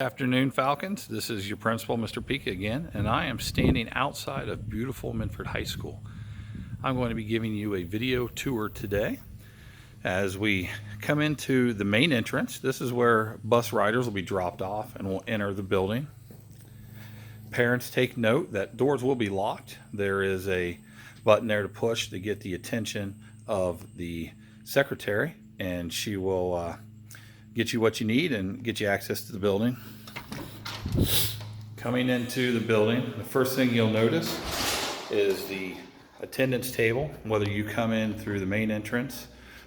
Afternoon, Falcons. This is your principal, Mr. Pika again, and I am standing outside of beautiful Minford High School. I'm going to be giving you a video tour today as we come into the main entrance. This is where bus riders will be dropped off and will enter the building. Parents, take note that doors will be locked. There is a button there to push to get the attention of the secretary, and she will get you what you need and get you access to the building. Coming into the building, the first thing you'll notice is the attendance table, whether you come in through the main entrance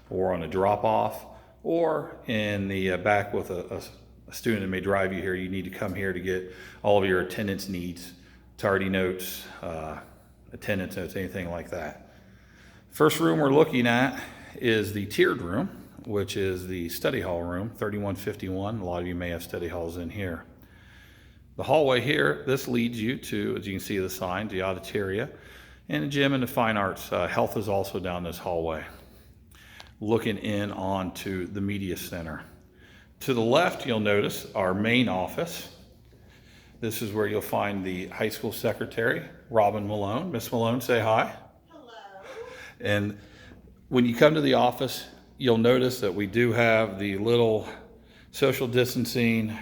or on a drop-off or in the back with a student that may drive you here. You need to come here to get all of your attendance needs, tardy notes, attendance notes, anything like that. First room we're looking at is the tiered room, which is the study hall room, 3151. A lot of you may have study halls in here. The hallway here, this leads you to, as you can see the signs, the auditoria, and the gym and the fine arts. Health is also down this hallway. Looking in onto the media center. To the left, you'll notice our main office. This is where you'll find the high school secretary, Robin Malone. Miss Malone, say hi. Hello. And when you come to the office, you'll notice that we do have the little social distancing,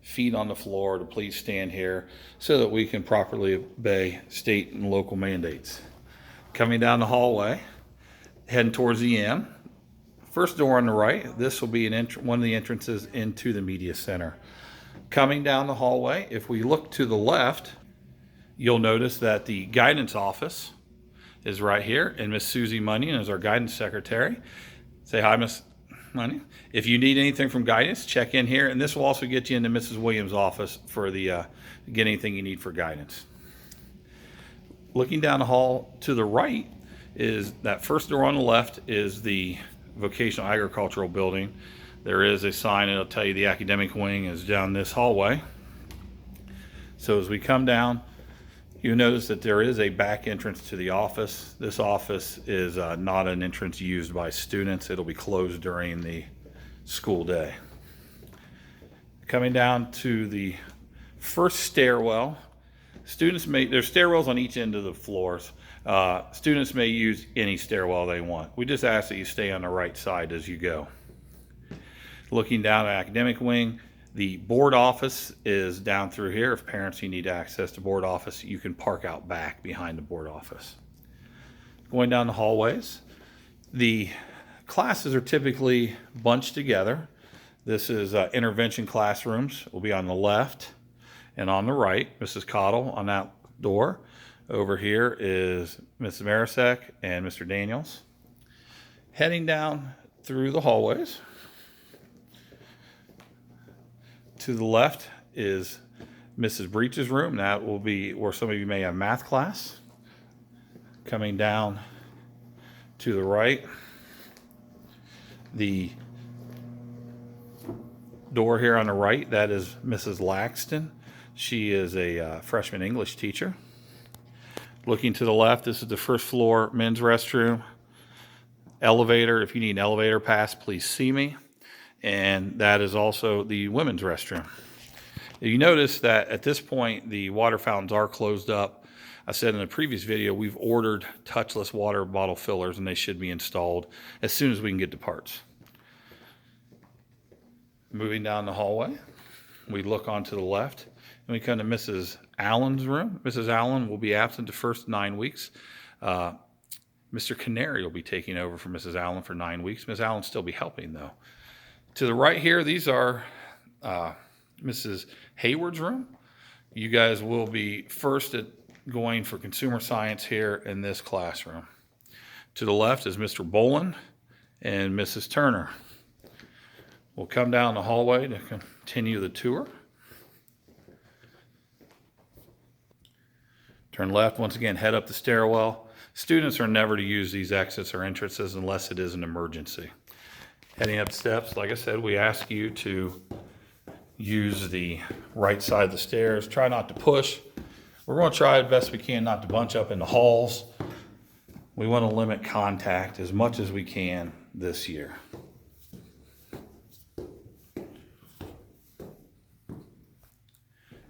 feet on the floor to please stand here so that we can properly obey state and local mandates. Coming down the hallway, heading towards the M. First door on the right, this will be one of the entrances into the media center. Coming down the hallway, if we look to the left, you'll notice that the guidance office is right here, and Miss Susie Munyon is our guidance secretary. Say hi, Miss Munyon. If you need anything from guidance, check in here, and this will also get you into Mrs. Williams' office for the get anything you need for guidance. Looking down the hall to the right is that first door on the left is the vocational agricultural building. There is a sign that'll tell you the academic wing is down this hallway. So as we come down, you notice that there is a back entrance to the office. This office is not an entrance used by students. It'll be closed during the school day. Coming down to the first stairwell, there's stairwells on each end of the floors. Students may use any stairwell they want. We just ask that you stay on the right side as you go. Looking down at academic wing, the board office is down through here. If parents, you need access to board office, you can park out back behind the board office. Going down the hallways, the classes are typically bunched together. This is intervention classrooms will be on the left and on the right. Mrs. Cottle on that door. Over here is Mrs. Marisek and Mr. Daniels. Heading down through the hallways, to the left is Mrs. Breach's room. That will be where some of you may have math class. Coming down to the right, the door here on the right, that is Mrs. Laxton. She is a freshman English teacher. Looking to the left, this is the first floor men's restroom. Elevator, if you need an elevator pass, please see me. And that is also the women's restroom. You notice that at this point, the water fountains are closed up. I said in the previous video, we've ordered touchless water bottle fillers, and they should be installed as soon as we can get the parts. Moving down the hallway, we look onto the left, and we come to Mrs. Allen's room. Mrs. Allen will be absent the first 9 weeks. Mr. Canary will be taking over for Mrs. Allen for 9 weeks. Ms. Allen will still be helping, though. To the right here, these are Mrs. Hayward's room. You guys will be first at going for consumer science here in this classroom. To the left is Mr. Boland and Mrs. Turner. We'll come down the hallway to continue the tour. Turn left, once again, head up the stairwell. Students are never to use these exits or entrances unless it is an emergency. Heading up steps, like I said, we ask you to use the right side of the stairs. Try not to push. We're going to try as best we can not to bunch up in the halls. We want to limit contact as much as we can this year.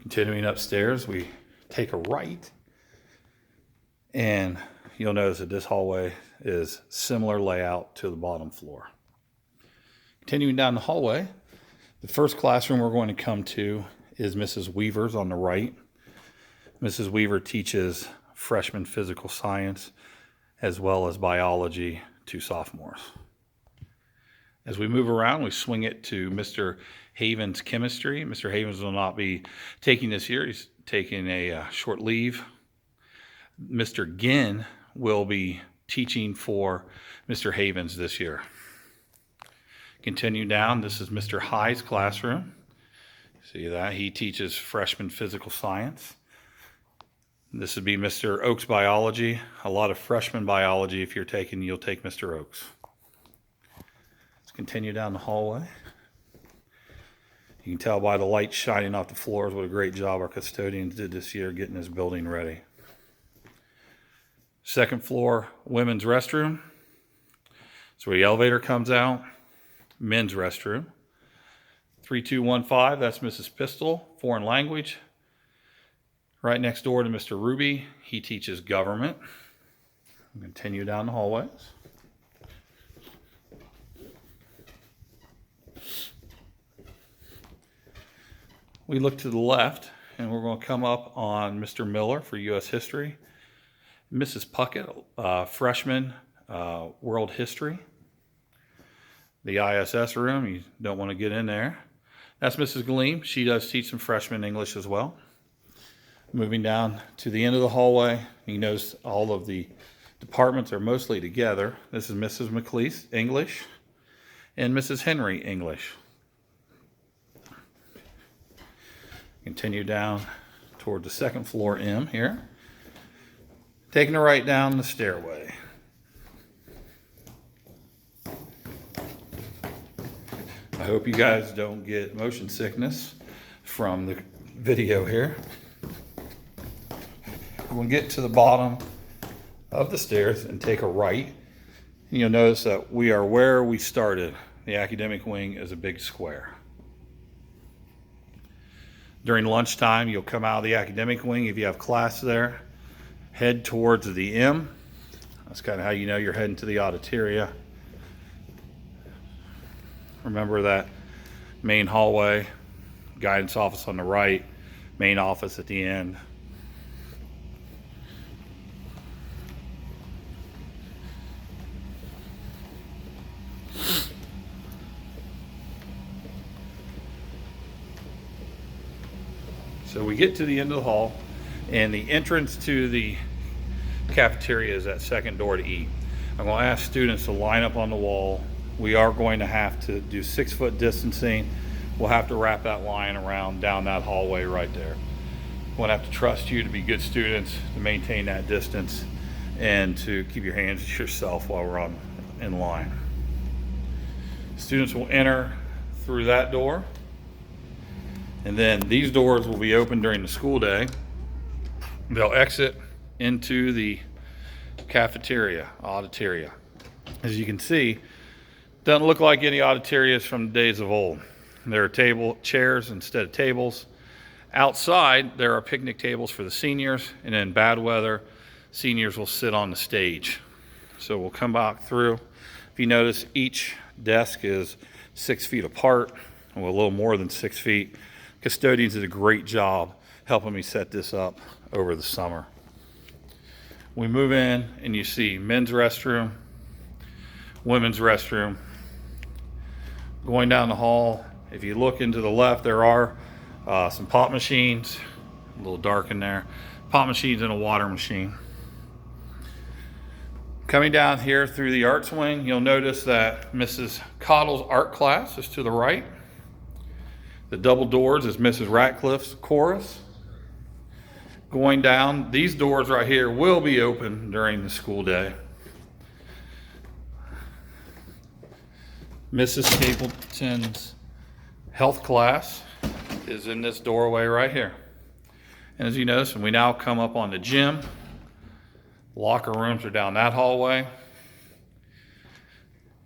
Continuing upstairs, we take a right, and you'll notice that this hallway is similar layout to the bottom floor. Continuing down the hallway, the first classroom we're going to come to is Mrs. Weaver's on the right. Mrs. Weaver teaches freshman physical science as well as biology to sophomores. As we move around, we swing it to Mr. Havens' chemistry. Mr. Havens will not be taking this year. He's taking a short leave. Mr. Ginn will be teaching for Mr. Havens this year. Continue down, this is Mr. High's classroom. See that? He teaches freshman physical science. This would be Mr. Oaks' biology. A lot of freshman biology, if you're taking, you'll take Mr. Oaks. Let's continue down the hallway. You can tell by the light shining off the floors what a great job our custodians did this year getting this building ready. Second floor, women's restroom. That's where the elevator comes out. Men's restroom. 3215, that's Mrs. Pistol, foreign language. Right next door to Mr. Ruby, he teaches government. Continue down the hallways. We look to the left, and we're going to come up on Mr. Miller for U.S. history. Mrs. Puckett, freshman, world history. The ISS room, you don't want to get in there. That's Mrs. Gleam. She does teach some freshman English as well. Moving down to the end of the hallway, you notice all of the departments are mostly together. This is Mrs. McLeese, English, and Mrs. Henry, English. Continue down toward the second floor M here. Taking a right down the stairway. I hope you guys don't get motion sickness from the video here. We'll get to the bottom of the stairs and take a right. And you'll notice that we are where we started. The academic wing is a big square. During lunchtime, you'll come out of the academic wing. If you have class there, head towards the M. That's kind of how you know you're heading to the auditoria. Remember that main hallway, guidance office on the right, main office at the end. So we get to the end of the hall, and the entrance to the cafeteria is that second door to eat. I'm going to ask students to line up on the wall. We are going to have to do 6-foot distancing. We'll have to wrap that line around down that hallway right there. We'll have to trust you to be good students, to maintain that distance, and to keep your hands to yourself while we're in line. Students will enter through that door, and then these doors will be open during the school day. They'll exit into the cafeteria, auditoria. As you can see, doesn't look like any auditorias from the days of old. There are chairs instead of tables. Outside, there are picnic tables for the seniors, and in bad weather, seniors will sit on the stage. So we'll come back through. If you notice, each desk is 6 feet apart, well, a little more than 6 feet. Custodians did a great job helping me set this up over the summer. We move in, and you see men's restroom, women's restroom. Going down the hall, if you look into the left, there are some pop machines, a little dark in there, pop machines and a water machine. Coming down here through the arts wing, you'll notice that Mrs. Cottle's art class is to the right. The double doors is Mrs. Ratcliffe's chorus. Going down, these doors right here will be open during the school day. Mrs. Stapleton's health class is in this doorway right here. And as you notice, we now come up on the gym. Locker rooms are down that hallway.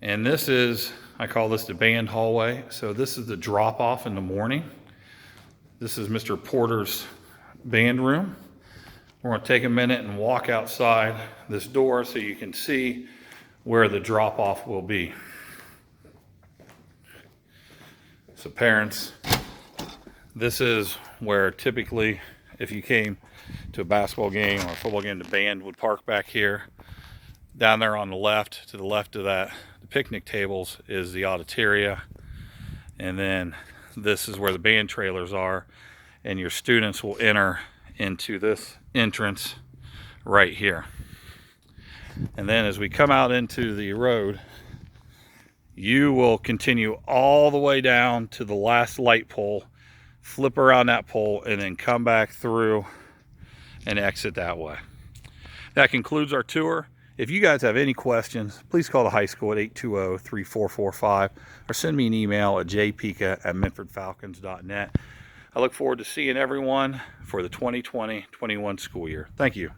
And this is, I call this the band hallway. So this is the drop off in the morning. This is Mr. Porter's band room. We're going to take a minute and walk outside this door so you can see where the drop-off will be. So parents, this is where typically if you came to a basketball game or a football game, the band would park back here. Down there on the left, to the left of that, the picnic tables is the auditoria. And then this is where the band trailers are. And your students will enter into this entrance right here. And then as we come out into the road, you will continue all the way down to the last light pole, flip around that pole, and then come back through and exit that way. That concludes our tour. If you guys have any questions, please call the high school at 820-3445 or send me an email at jpica@medfordfalcons.net. I look forward to seeing everyone for the 2020-21 school year. Thank you.